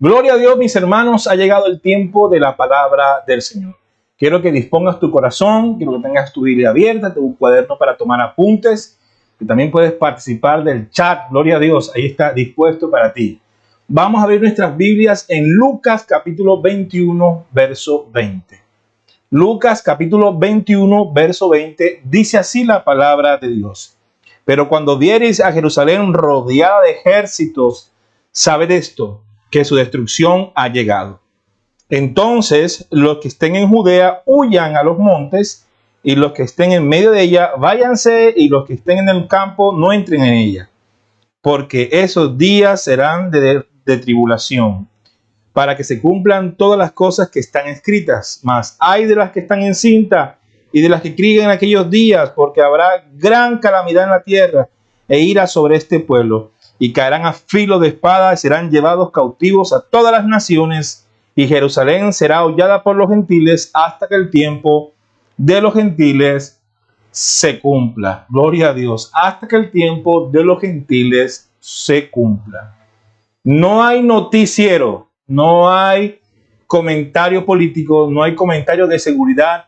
Gloria a Dios, mis hermanos, ha llegado el tiempo de la palabra del Señor. Quiero que dispongas tu corazón, quiero que tengas tu Biblia abierta, tu cuaderno para tomar apuntes, y también puedes participar del chat. Gloria a Dios, ahí está dispuesto para ti. Vamos a ver nuestras Biblias en Lucas capítulo 21, verso 20. Lucas capítulo 21, verso 20, dice así la palabra de Dios. Pero cuando viereis a Jerusalén rodeada de ejércitos, sabed esto, que su destrucción ha llegado. Entonces los que estén en Judea huyan a los montes, y los que estén en medio de ella váyanse, y los que estén en el campo no entren en ella, porque esos días serán de tribulación, para que se cumplan todas las cosas que están escritas. Mas ay de las que están encintas y de las que críen en aquellos días, porque habrá gran calamidad en la tierra e ira sobre este pueblo, y caerán a filo de espada y serán llevados cautivos a todas las naciones, y Jerusalén será hollada por los gentiles hasta que el tiempo de los gentiles se cumpla. Gloria a Dios, hasta que el tiempo de los gentiles se cumpla. No hay noticiero, no hay comentario político, no hay comentario de seguridad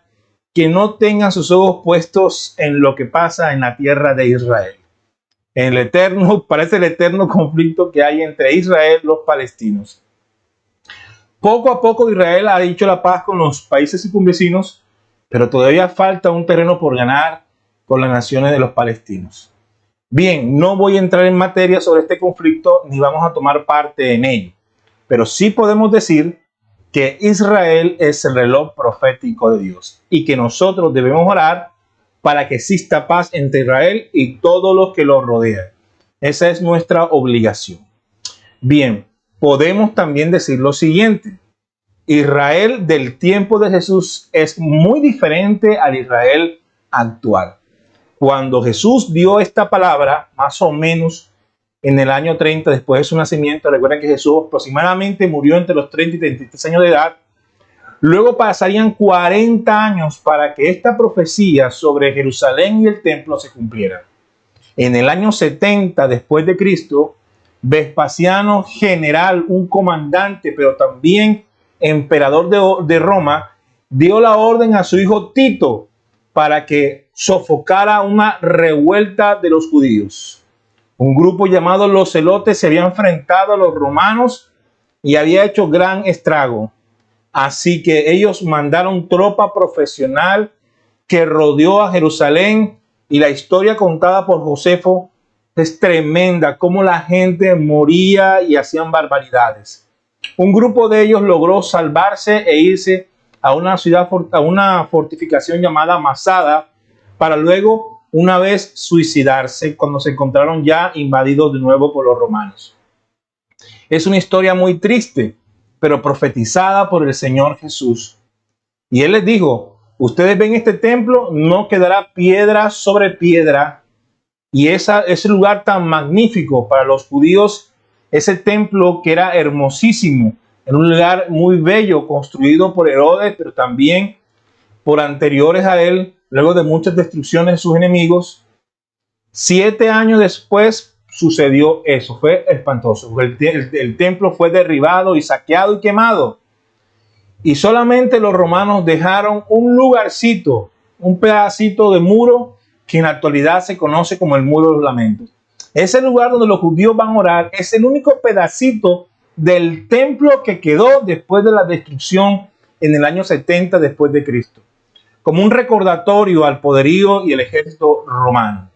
que no tenga sus ojos puestos en lo que pasa en la tierra de Israel. En el eterno, parece el eterno conflicto que hay entre Israel y los palestinos. Poco a poco Israel ha dicho la paz con los países circunvecinos, pero todavía falta un terreno por ganar con las naciones de los palestinos. Bien, no voy a entrar en materia sobre este conflicto ni vamos a tomar parte en ello, pero sí podemos decir que Israel es el reloj profético de Dios y que nosotros debemos orar para que exista paz entre Israel y todos los que lo rodean. Esa es nuestra obligación. Bien, podemos también decir lo siguiente. Israel del tiempo de Jesús es muy diferente al Israel actual. Cuando Jesús dio esta palabra, más o menos en el año 30 después de su nacimiento, recuerden que Jesús aproximadamente murió entre los 30 y 33 años de edad. Luego pasarían 40 años para que esta profecía sobre Jerusalén y el templo se cumpliera. En el año 70 después de Cristo, Vespasiano, general, un comandante, pero también emperador de Roma, dio la orden a su hijo Tito para que sofocara una revuelta de los judíos. Un grupo llamado los Zelotes se había enfrentado a los romanos y había hecho gran estrago. Así que ellos mandaron tropa profesional que rodeó a Jerusalén, y la historia contada por Josefo es tremenda, cómo la gente moría y hacían barbaridades. Un grupo de ellos logró salvarse e irse a una ciudad, a una fortificación llamada Masada, para luego una vez suicidarse cuando se encontraron ya invadidos de nuevo por los romanos. Es una historia muy triste, pero profetizada por el Señor Jesús. Y Él les dijo, ustedes ven este templo, no quedará piedra sobre piedra. Y ese lugar tan magnífico para los judíos, ese templo que era hermosísimo, en un lugar muy bello, construido por Herodes, pero también por anteriores a él, luego de muchas destrucciones de sus enemigos. 7 años después sucedió eso, fue espantoso. El templo fue derribado y saqueado y quemado. Y solamente los romanos dejaron un lugarcito, un pedacito de muro que en la actualidad se conoce como el Muro de los Lamentos. Ese lugar donde los judíos van a orar es el único pedacito del templo que quedó después de la destrucción en el año 70 después de Cristo, como un recordatorio al poderío y el ejército romano.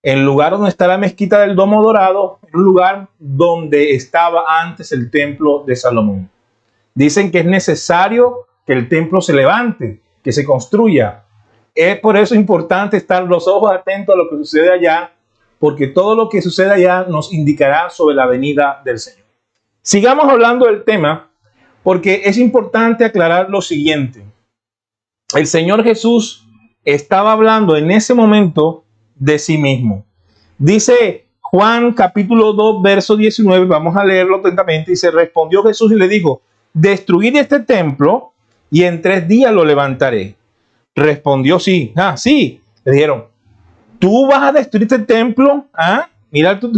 El lugar donde está la mezquita del Domo Dorado es un lugar donde estaba antes el templo de Salomón. Dicen que es necesario que el templo se levante, que se construya. Es por eso importante estar los ojos atentos a lo que sucede allá, porque todo lo que sucede allá nos indicará sobre la venida del Señor. Sigamos hablando del tema, porque es importante aclarar lo siguiente. El Señor Jesús estaba hablando en ese momento de sí mismo. Dice Juan capítulo 2, verso 19, vamos a leerlo atentamente. Dice, respondió Jesús y le dijo, destruid este templo y en 3 días lo levantaré. Respondió sí. Sí. Le dijeron, ¿tú vas a destruir este templo? Mira tú.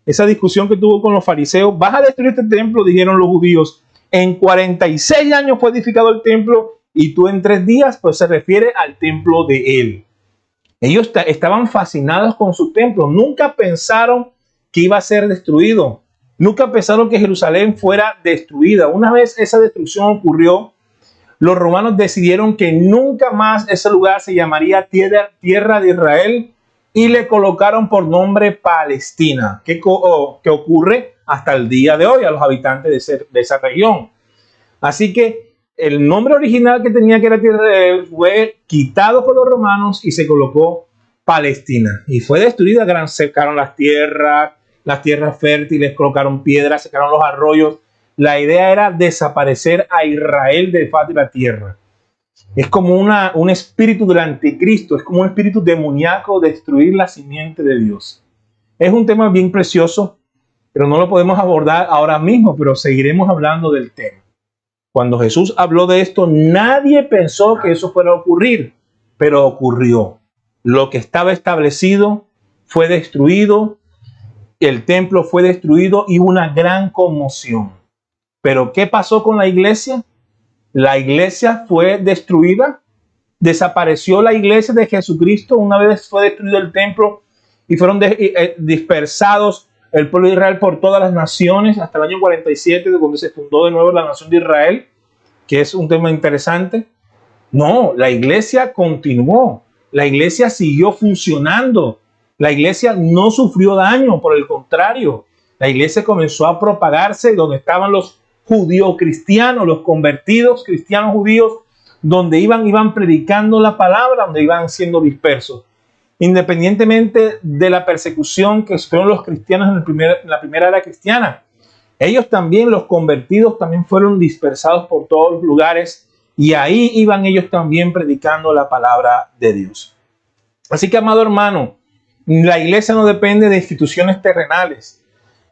esa discusión que tuvo con los fariseos. Vas a destruir este templo, dijeron los judíos. En 46 años fue edificado el templo y tú en 3 días, pues se refiere al templo de él. Ellos estaban fascinados con su templo. Nunca pensaron que iba a ser destruido. Nunca pensaron que Jerusalén fuera destruida. Una vez esa destrucción ocurrió, los romanos decidieron que nunca más ese lugar se llamaría tierra de Israel y le colocaron por nombre Palestina, que ocurre hasta el día de hoy a los habitantes de esa región. Así que el nombre original que tenía, que era tierra de Israel, fue quitado por los romanos y se colocó Palestina. Y fue destruida, secaron las tierras fértiles, colocaron piedras, secaron los arroyos. La idea era desaparecer a Israel de faz de la tierra. Es como un espíritu del anticristo, es como un espíritu demoníaco, destruir la simiente de Dios. Es un tema bien precioso, pero no lo podemos abordar ahora mismo, pero seguiremos hablando del tema. Cuando Jesús habló de esto, nadie pensó que eso fuera a ocurrir, pero ocurrió. Lo que estaba establecido fue destruido, el templo fue destruido y hubo una gran conmoción. Pero ¿qué pasó con la iglesia? La iglesia fue destruida, desapareció la iglesia de Jesucristo una vez fue destruido el templo y fueron dispersados el pueblo de Israel por todas las naciones hasta el año 47, donde se fundó de nuevo la nación de Israel, que es un tema interesante. No, la iglesia continuó, la iglesia siguió funcionando, la iglesia no sufrió daño, por el contrario, la iglesia comenzó a propagarse donde estaban los judíos cristianos, los convertidos cristianos judíos, donde iban predicando la palabra, donde iban siendo dispersos. Independientemente de la persecución que sufrieron los cristianos en la primera era cristiana, ellos también, los convertidos, también fueron dispersados por todos los lugares y ahí iban ellos también predicando la palabra de Dios. Así que, amado hermano, la iglesia no depende de instituciones terrenales.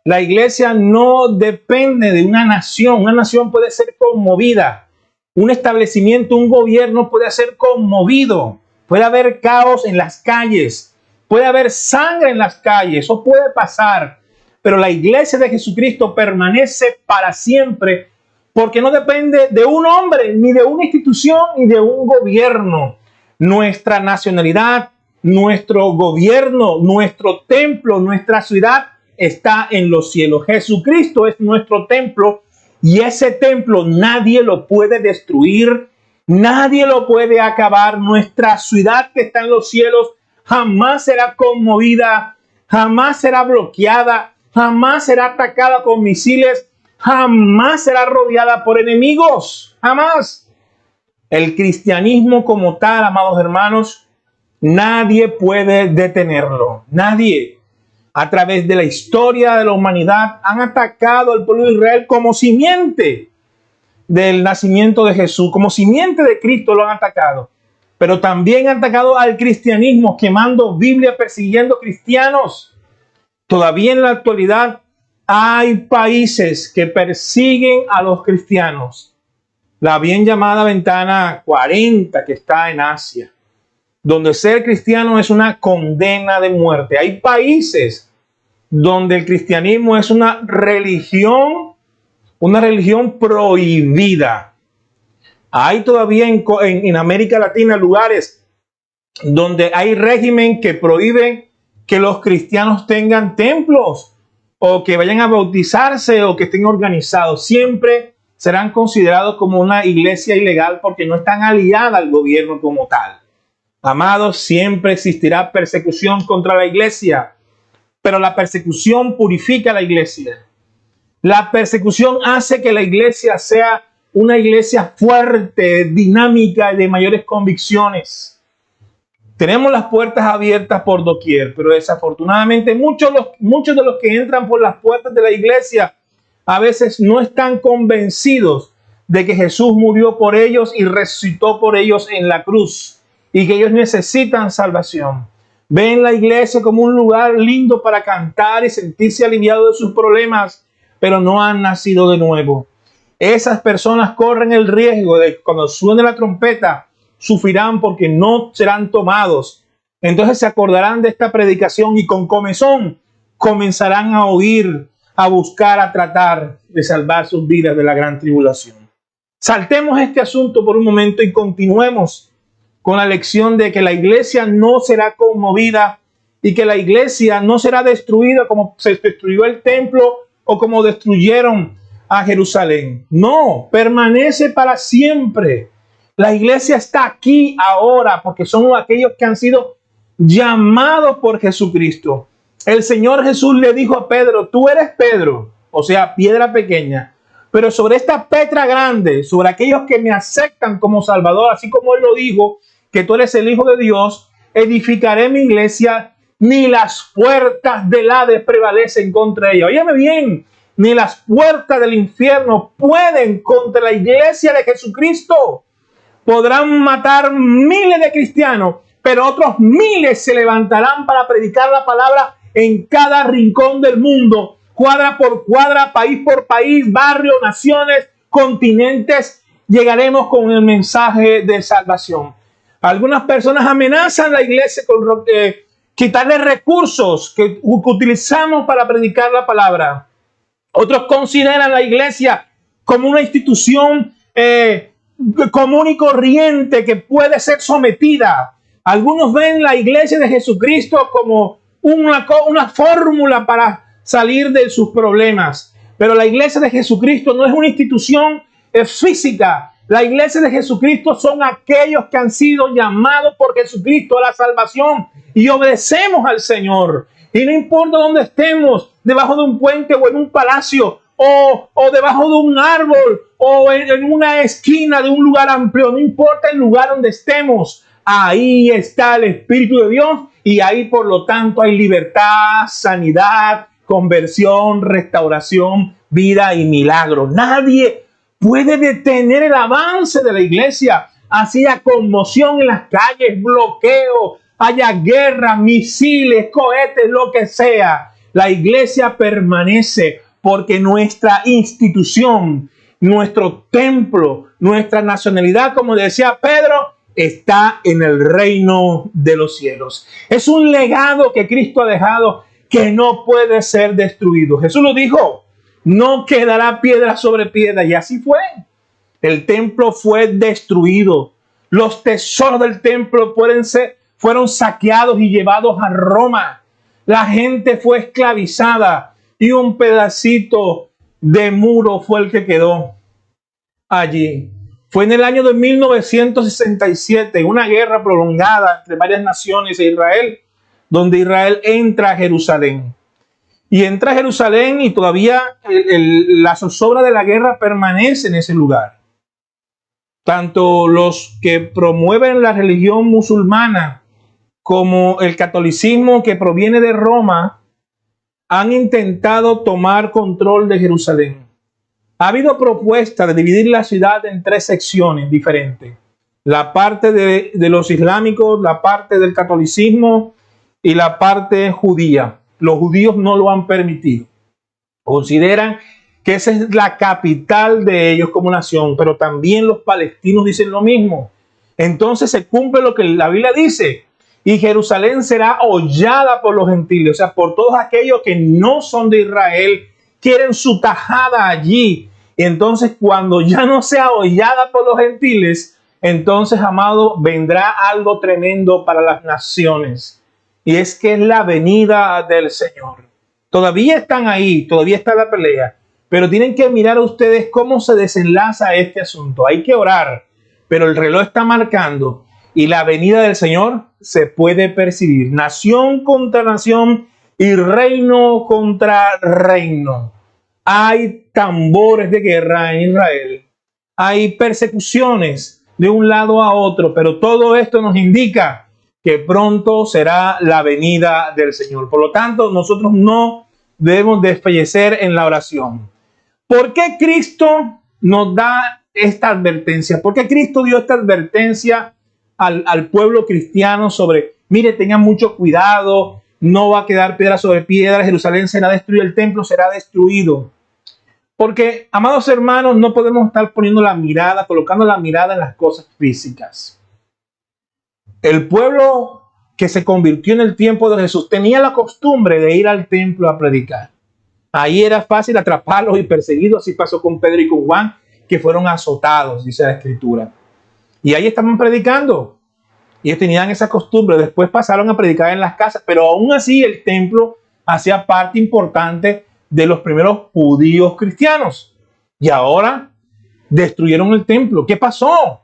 La iglesia no depende de una nación. Una nación puede ser conmovida. Un establecimiento, un gobierno puede ser conmovido. Puede haber caos en las calles. Puede haber sangre en las calles. Eso puede pasar. Pero la iglesia de Jesucristo permanece para siempre porque no depende de un hombre, ni de una institución, ni de un gobierno. Nuestra nacionalidad, nuestro gobierno, nuestro templo, nuestra ciudad está en los cielos. Jesucristo es nuestro templo y ese templo nadie lo puede destruir, nadie lo puede acabar. Nuestra ciudad que está en los cielos jamás será conmovida, jamás será bloqueada, jamás será atacada con misiles, jamás será rodeada por enemigos, jamás. El cristianismo como tal, amados hermanos, nadie puede detenerlo, nadie. A través de la historia de la humanidad han atacado al pueblo de Israel como simiente del nacimiento de Jesús, como simiente de Cristo lo han atacado. Pero también han atacado al cristianismo, quemando Biblia, persiguiendo cristianos. Todavía en la actualidad hay países que persiguen a los cristianos. La bien llamada ventana 40 que está en Asia, donde ser cristiano es una condena de muerte. Hay países donde el cristianismo es una religión prohibida. Hay todavía en América Latina lugares donde hay régimen que prohíben que los cristianos tengan templos o que vayan a bautizarse o que estén organizados. Siempre serán considerados como una iglesia ilegal porque no están aliadas al gobierno como tal. Amados, siempre existirá persecución contra la iglesia, pero la persecución purifica la iglesia. La persecución hace que la iglesia sea una iglesia fuerte, dinámica y de mayores convicciones. Tenemos las puertas abiertas por doquier, pero desafortunadamente muchos de los que entran por las puertas de la iglesia a veces no están convencidos de que Jesús murió por ellos y resucitó por ellos en la cruz y que ellos necesitan salvación. Ven la iglesia como un lugar lindo para cantar y sentirse aliviado de sus problemas, pero no han nacido de nuevo. Esas personas corren el riesgo de que cuando suene la trompeta sufrirán porque no serán tomados. Entonces se acordarán de esta predicación y con comezón comenzarán a oír, a buscar, a tratar de salvar sus vidas de la gran tribulación. Saltemos este asunto por un momento y continuemos con la lección de que la iglesia no será conmovida y que la iglesia no será destruida como se destruyó el templo o como destruyeron a Jerusalén. No, permanece para siempre. La iglesia está aquí ahora porque somos aquellos que han sido llamados por Jesucristo. El Señor Jesús le dijo a Pedro: tú eres Pedro, o sea, piedra pequeña, pero sobre esta piedra grande, sobre aquellos que me aceptan como Salvador, así como Él lo dijo, que tú eres el Hijo de Dios, edificaré mi iglesia, ni las puertas del Hades prevalecen contra ella. Óyeme bien, ni las puertas del infierno pueden contra la iglesia de Jesucristo. Podrán matar miles de cristianos, pero otros miles se levantarán para predicar la palabra en cada rincón del mundo, cuadra por cuadra, país por país, barrio, naciones, continentes. Llegaremos con el mensaje de salvación. Algunas personas amenazan a la iglesia con quitarle recursos que utilizamos para predicar la palabra. Otros consideran la iglesia como una institución común y corriente que puede ser sometida. Algunos ven la iglesia de Jesucristo como una fórmula para salir de sus problemas. Pero la iglesia de Jesucristo no es una institución física. La iglesia de Jesucristo son aquellos que han sido llamados por Jesucristo a la salvación y obedecemos al Señor. Y no importa dónde estemos, debajo de un puente o en un palacio, o debajo de un árbol, o en una esquina de un lugar amplio, no importa el lugar donde estemos, ahí está el Espíritu de Dios y ahí por lo tanto hay libertad, sanidad, conversión, restauración, vida y milagro. Nadie puede detener el avance de la iglesia. Hacía conmoción en las calles, bloqueo, haya guerra, misiles, cohetes, lo que sea. La iglesia permanece porque nuestra institución, nuestro templo, nuestra nacionalidad, como decía Pedro, está en el reino de los cielos. Es un legado que Cristo ha dejado que no puede ser destruido. Jesús lo dijo: no quedará piedra sobre piedra, y así fue. El templo fue destruido. Los tesoros del templo fueron saqueados y llevados a Roma. La gente fue esclavizada y un pedacito de muro fue el que quedó allí. Fue en el año de 1967, una guerra prolongada entre varias naciones e Israel, donde Israel entra a Jerusalén. Y entra a Jerusalén y todavía la zozobra de la guerra permanece en ese lugar. Tanto los que promueven la religión musulmana como el catolicismo que proviene de Roma han intentado tomar control de Jerusalén. Ha habido propuestas de dividir la ciudad en 3 secciones diferentes. La parte de los islámicos, la parte del catolicismo y la parte judía. Los judíos no lo han permitido. Consideran que esa es la capital de ellos como nación, pero también los palestinos dicen lo mismo. Entonces se cumple lo que la Biblia dice: y Jerusalén será hollada por los gentiles, o sea, por todos aquellos que no son de Israel, quieren su tajada allí. Y entonces cuando ya no sea hollada por los gentiles, entonces, amado, vendrá algo tremendo para las naciones. Y es que es la venida del Señor. Todavía están ahí, todavía está la pelea, pero tienen que mirar a ustedes cómo se desenlaza este asunto. Hay que orar, pero el reloj está marcando y la venida del Señor se puede percibir. Nación contra nación y reino contra reino. Hay tambores de guerra en Israel. Hay persecuciones de un lado a otro, pero todo esto nos indica que pronto será la venida del Señor. Por lo tanto, nosotros no debemos desfallecer en la oración. ¿Por qué Cristo nos da esta advertencia? ¿Por qué Cristo dio esta advertencia al pueblo cristiano sobre, mire, tengan mucho cuidado, no va a quedar piedra sobre piedra, Jerusalén será destruido, el templo será destruido? Porque, amados hermanos, no podemos estar colocando la mirada en las cosas físicas. El pueblo que se convirtió en el tiempo de Jesús, tenía la costumbre de ir al templo a predicar. Ahí era fácil atraparlos y perseguirlos. Así pasó con Pedro y con Juan, que fueron azotados, dice la Escritura. Y ahí estaban predicando. Ellos tenían esa costumbre. Después pasaron a predicar en las casas, pero aún así el templo hacía parte importante de los primeros judíos cristianos. Y ahora destruyeron el templo. ¿Qué pasó?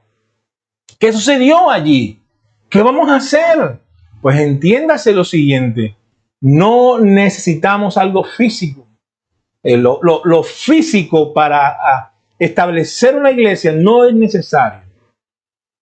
¿Qué sucedió allí? ¿Qué vamos a hacer? Pues entiéndase lo siguiente. No necesitamos algo físico. Lo físico para establecer una iglesia no es necesario.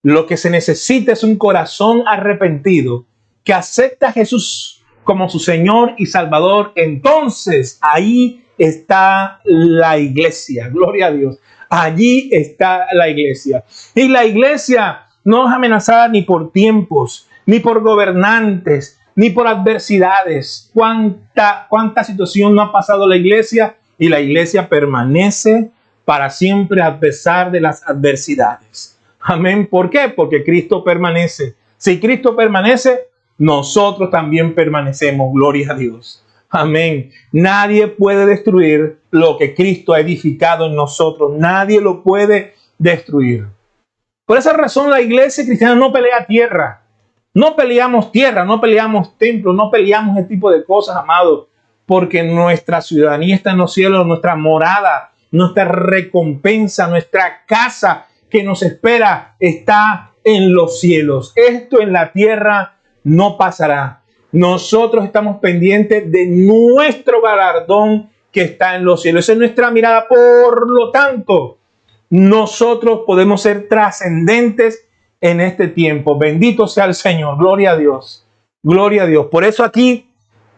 Lo que se necesita es un corazón arrepentido que acepta a Jesús como su Señor y Salvador. Entonces ahí está la iglesia. Gloria a Dios. Allí está la iglesia. Y la iglesia no es amenazada ni por tiempos, ni por gobernantes, ni por adversidades. ¿Cuánta situación no ha pasado la iglesia? Y la iglesia permanece para siempre a pesar de las adversidades. Amén. ¿Por qué? Porque Cristo permanece. Si Cristo permanece, nosotros también permanecemos. Gloria a Dios. Amén. Nadie puede destruir lo que Cristo ha edificado en nosotros. Nadie lo puede destruir. Por esa razón la iglesia cristiana no pelea tierra. No peleamos tierra, no peleamos templos, no peleamos ese tipo de cosas, amados, porque nuestra ciudadanía está en los cielos, nuestra morada, nuestra recompensa, nuestra casa que nos espera está en los cielos. Esto en la tierra no pasará. Nosotros estamos pendientes de nuestro galardón que está en los cielos. Esa es nuestra mirada. Por lo tanto, nosotros podemos ser trascendentes en este tiempo. Bendito sea el Señor. Gloria a Dios. Gloria a Dios. Por eso aquí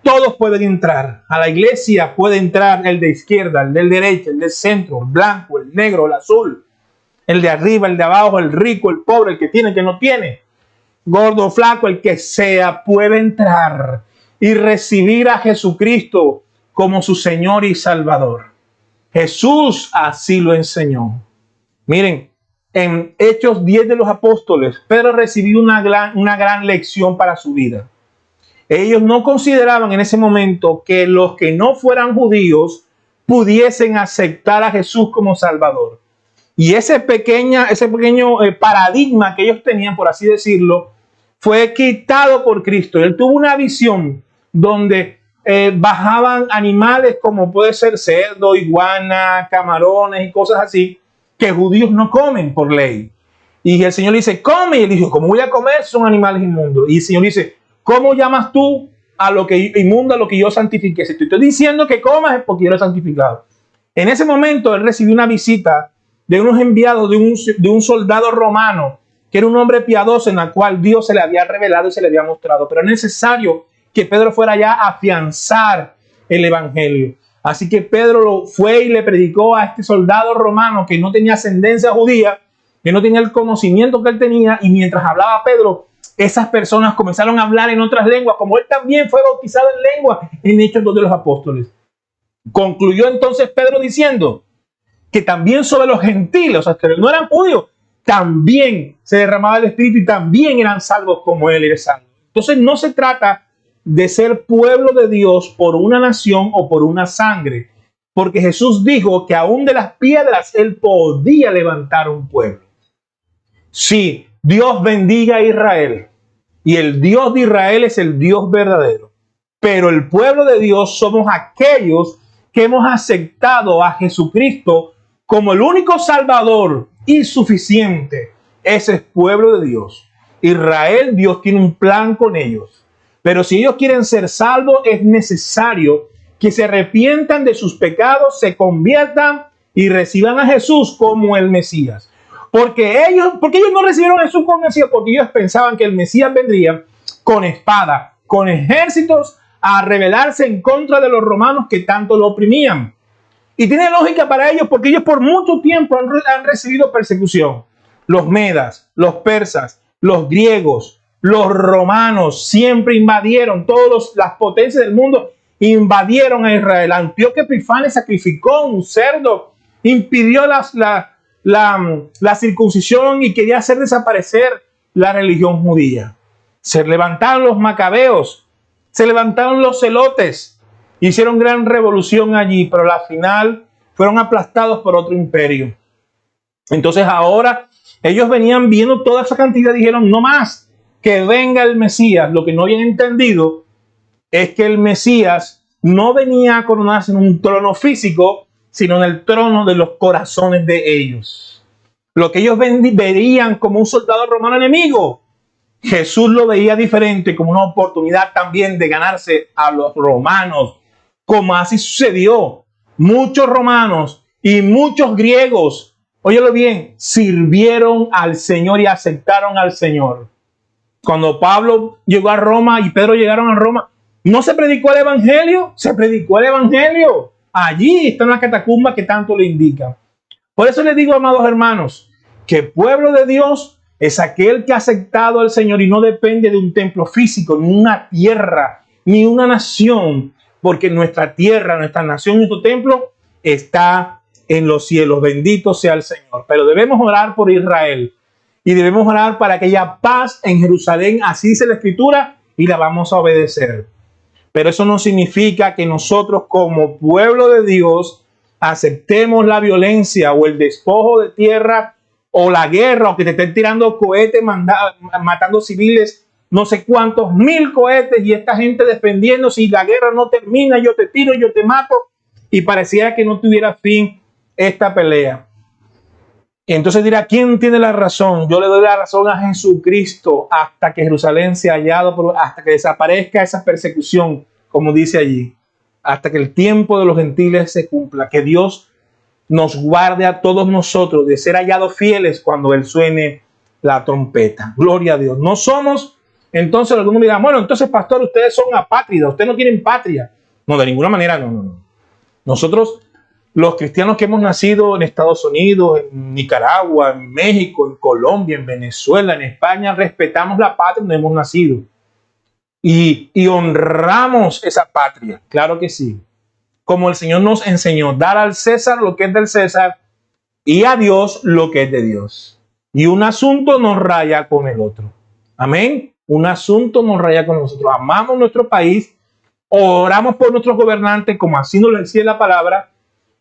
todos pueden entrar. A la iglesia puede entrar el de izquierda, el del derecha, el del centro, el blanco, el negro, el azul, el de arriba, el de abajo, el rico, el pobre, el que tiene, el que no tiene, gordo, flaco, el que sea, puede entrar y recibir a Jesucristo como su Señor y Salvador. Jesús así lo enseñó. Miren, en Hechos 10 de los Apóstoles, Pedro recibió una gran lección para su vida. Ellos no consideraban en ese momento que los que no fueran judíos pudiesen aceptar a Jesús como Salvador. Y ese pequeño paradigma que ellos tenían, por así decirlo, fue quitado por Cristo. Él tuvo una visión donde bajaban animales como puede ser cerdo, iguana, camarones y cosas así, que judíos no comen por ley. Y el Señor le dice, come. Y él dijo, ¿cómo voy a comer? Son animales inmundos. Y el Señor dice, ¿cómo llamas tú a lo que inmundo, a lo que yo santifiqué? Si te estoy diciendo que comas es porque yo lo he santificado. En ese momento él recibió una visita de unos enviados de un soldado romano, que era un hombre piadoso en la cual Dios se le había revelado y se le había mostrado. Pero es necesario que Pedro fuera allá a afianzar el evangelio. Así que Pedro fue y le predicó a este soldado romano que no tenía ascendencia judía, que no tenía el conocimiento que él tenía, y mientras hablaba Pedro, esas personas comenzaron a hablar en otras lenguas, como él también fue bautizado en lengua en Hechos 2 de los Apóstoles. Concluyó entonces Pedro diciendo que también sobre los gentiles, o sea, que no eran judíos, también se derramaba el Espíritu y también eran salvos como él era salvo. Entonces no se trata de ser pueblo de Dios por una nación o por una sangre, porque Jesús dijo que aún de las piedras él podía levantar un pueblo. Sí, Dios bendiga a Israel, y el Dios de Israel es el Dios verdadero, pero el pueblo de Dios somos aquellos que hemos aceptado a Jesucristo como el único Salvador y suficiente. Ese es pueblo de Dios. Israel, Dios tiene un plan con ellos. Pero si ellos quieren ser salvos, es necesario que se arrepientan de sus pecados, se conviertan y reciban a Jesús como el Mesías. Porque ellos no recibieron a Jesús como Mesías, porque ellos pensaban que el Mesías vendría con espada, con ejércitos, a rebelarse en contra de los romanos que tanto lo oprimían. Y tiene lógica para ellos, porque ellos por mucho tiempo han recibido persecución. Los medas, los persas, los griegos, los romanos siempre invadieron, todas las potencias del mundo invadieron a Israel. Antíoco Epifanes sacrificó un cerdo, impidió la circuncisión y quería hacer desaparecer la religión judía. Se levantaron los macabeos, se levantaron los celotes, hicieron gran revolución allí, pero al final fueron aplastados por otro imperio. Entonces ahora ellos venían viendo toda esa cantidad y dijeron, no más, que venga el Mesías. Lo que no habían entendido es que el Mesías no venía a coronarse en un trono físico, sino en el trono de los corazones de ellos. Lo que ellos verían como un soldado romano enemigo, Jesús lo veía diferente, como una oportunidad también de ganarse a los romanos, como así sucedió. Muchos romanos y muchos griegos, óyelo bien, sirvieron al Señor y aceptaron al Señor. Cuando Pablo llegó a Roma y Pedro llegaron a Roma, no se predicó el evangelio, se predicó el evangelio. Allí están las catacumbas que tanto le indican. Por eso les digo, amados hermanos, que el pueblo de Dios es aquel que ha aceptado al Señor y no depende de un templo físico, ni una tierra, ni una nación, porque nuestra tierra, nuestra nación, nuestro templo está en los cielos. Bendito sea el Señor. Pero debemos orar por Israel y debemos orar para que haya paz en Jerusalén. Así dice la Escritura y la vamos a obedecer. Pero eso no significa que nosotros como pueblo de Dios aceptemos la violencia o el despojo de tierra o la guerra, o que te estén tirando cohetes, matando civiles, no sé cuántos mil cohetes, y esta gente defendiendo, si la guerra no termina, yo te tiro, yo te mato, y pareciera que no tuviera fin esta pelea. Entonces dirá, ¿quién tiene la razón? Yo le doy la razón a Jesucristo hasta que Jerusalén sea hallado, hasta que desaparezca esa persecución, como dice allí, hasta que el tiempo de los gentiles se cumpla, que Dios nos guarde a todos nosotros de ser hallados fieles cuando Él suene la trompeta. Gloria a Dios. No somos, entonces algunos dirán, bueno, entonces pastor, ustedes son apátridas, ustedes no tienen patria. No, de ninguna manera, no. Nosotros, los cristianos que hemos nacido en Estados Unidos, en Nicaragua, en México, en Colombia, en Venezuela, en España, respetamos la patria donde hemos nacido. Y honramos esa patria, claro que sí. Como el Señor nos enseñó, dar al César lo que es del César y a Dios lo que es de Dios. Y un asunto nos raya con el otro. Amén. Un asunto nos raya con nosotros. Amamos nuestro país, oramos por nuestros gobernantes, como así nos lo decía la palabra,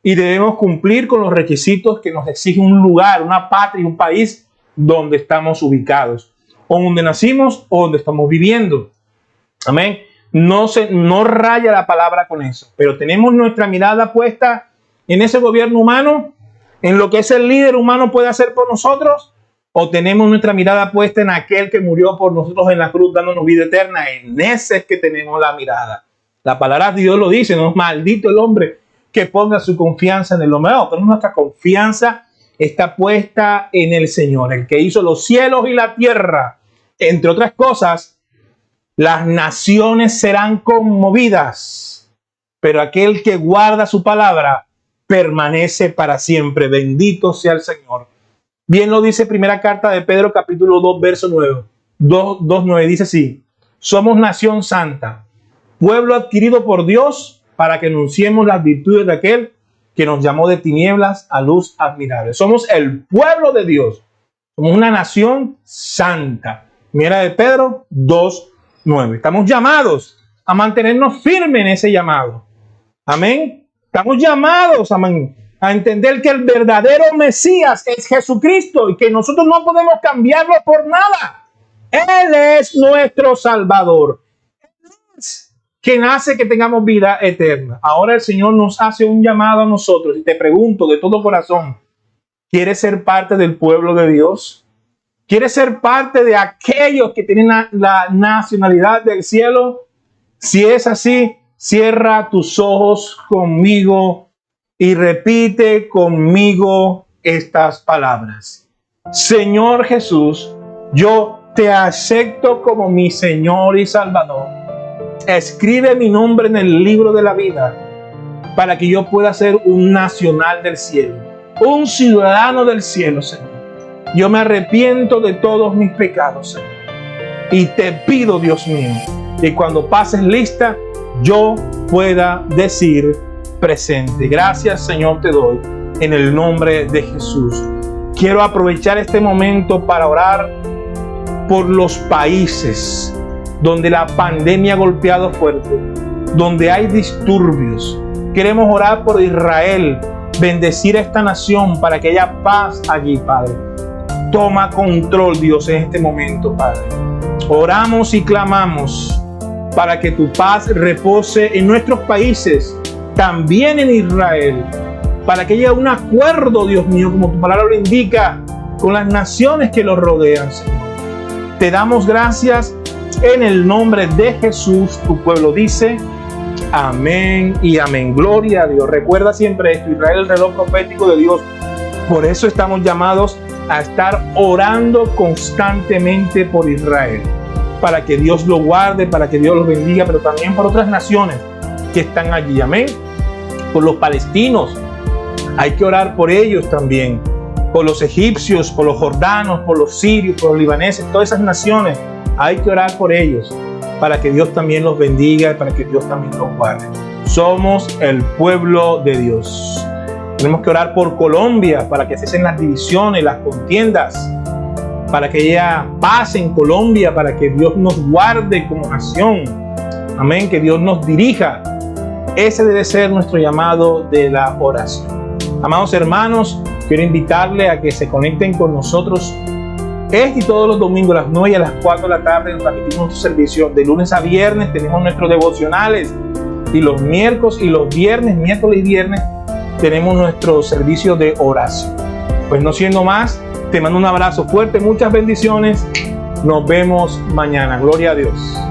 y debemos cumplir con los requisitos que nos exige un lugar, una patria, un país donde estamos ubicados, o donde nacimos o donde estamos viviendo. Amén. No raya la palabra con eso, pero tenemos nuestra mirada puesta en ese gobierno humano, en lo que ese líder humano puede hacer por nosotros, o tenemos nuestra mirada puesta en aquel que murió por nosotros en la cruz dándonos vida eterna. En ese es que tenemos la mirada. La palabra de Dios lo dice, no es maldito el hombre que ponga su confianza en el hombre. No, pero nuestra confianza está puesta en el Señor, el que hizo los cielos y la tierra. Entre otras cosas, las naciones serán conmovidas, pero aquel que guarda su palabra permanece para siempre. Bendito sea el Señor. Bien lo dice primera carta de Pedro, capítulo 2, verso 9. 2:9 dice así: somos nación santa, pueblo adquirido por Dios, para que anunciemos las virtudes de aquel que nos llamó de tinieblas a luz admirable. Somos el pueblo de Dios. Somos una nación santa. Mira de Pedro 2:9. Estamos llamados a mantenernos firmes en ese llamado. Amén. Estamos llamados a entender que el verdadero Mesías es Jesucristo y que nosotros no podemos cambiarlo por nada. Él es nuestro Salvador. Él es quien hace que tengamos vida eterna. Ahora el Señor nos hace un llamado a nosotros y te pregunto de todo corazón, ¿quieres ser parte del pueblo de Dios? ¿Quieres ser parte de aquellos que tienen la nacionalidad del cielo? Si es así, cierra tus ojos conmigo y repite conmigo estas palabras. Señor Jesús, yo te acepto como mi Señor y Salvador. Escribe mi nombre en el libro de la vida para que yo pueda ser un nacional del cielo, un ciudadano del cielo, Señor. Yo me arrepiento de todos mis pecados, Señor. Y te pido, Dios mío, que cuando pases lista, yo pueda decir presente. Gracias, Señor, te doy en el nombre de Jesús. Quiero aprovechar este momento para orar por los países donde la pandemia ha golpeado fuerte, donde hay disturbios. Queremos orar por Israel, bendecir a esta nación para que haya paz allí, Padre. Toma control, Dios, en este momento, Padre. Oramos y clamamos para que tu paz repose en nuestros países, también en Israel, para que haya un acuerdo, Dios mío, como tu palabra lo indica, con las naciones que los rodean, Señor. Te damos gracias en el nombre de Jesús. Tu pueblo dice amén y amén. Gloria a Dios. Recuerda siempre esto: Israel, el reloj profético de Dios. Por eso estamos llamados a estar orando constantemente por Israel, para que Dios lo guarde, para que Dios los bendiga, pero también por otras naciones que están allí. Amén. Por los palestinos, hay que orar por ellos también. Por los egipcios, por los jordanos, por los sirios, por los libaneses, todas esas naciones, hay que orar por ellos, para que Dios también los bendiga y para que Dios también los guarde. Somos el pueblo de Dios. Tenemos que orar por Colombia, para que cesen las divisiones, las contiendas, para que haya paz en Colombia, para que Dios nos guarde como nación. Amén, que Dios nos dirija. Ese debe ser nuestro llamado de la oración. Amados hermanos, quiero invitarle a que se conecten con nosotros este y todos los domingos a las 9 y a las 4 de la tarde. Nos transmitimos nuestro servicio de lunes a viernes. Tenemos nuestros devocionales, y los miércoles y viernes, tenemos nuestro servicio de oración. Pues no siendo más, te mando un abrazo fuerte, muchas bendiciones. Nos vemos mañana. Gloria a Dios.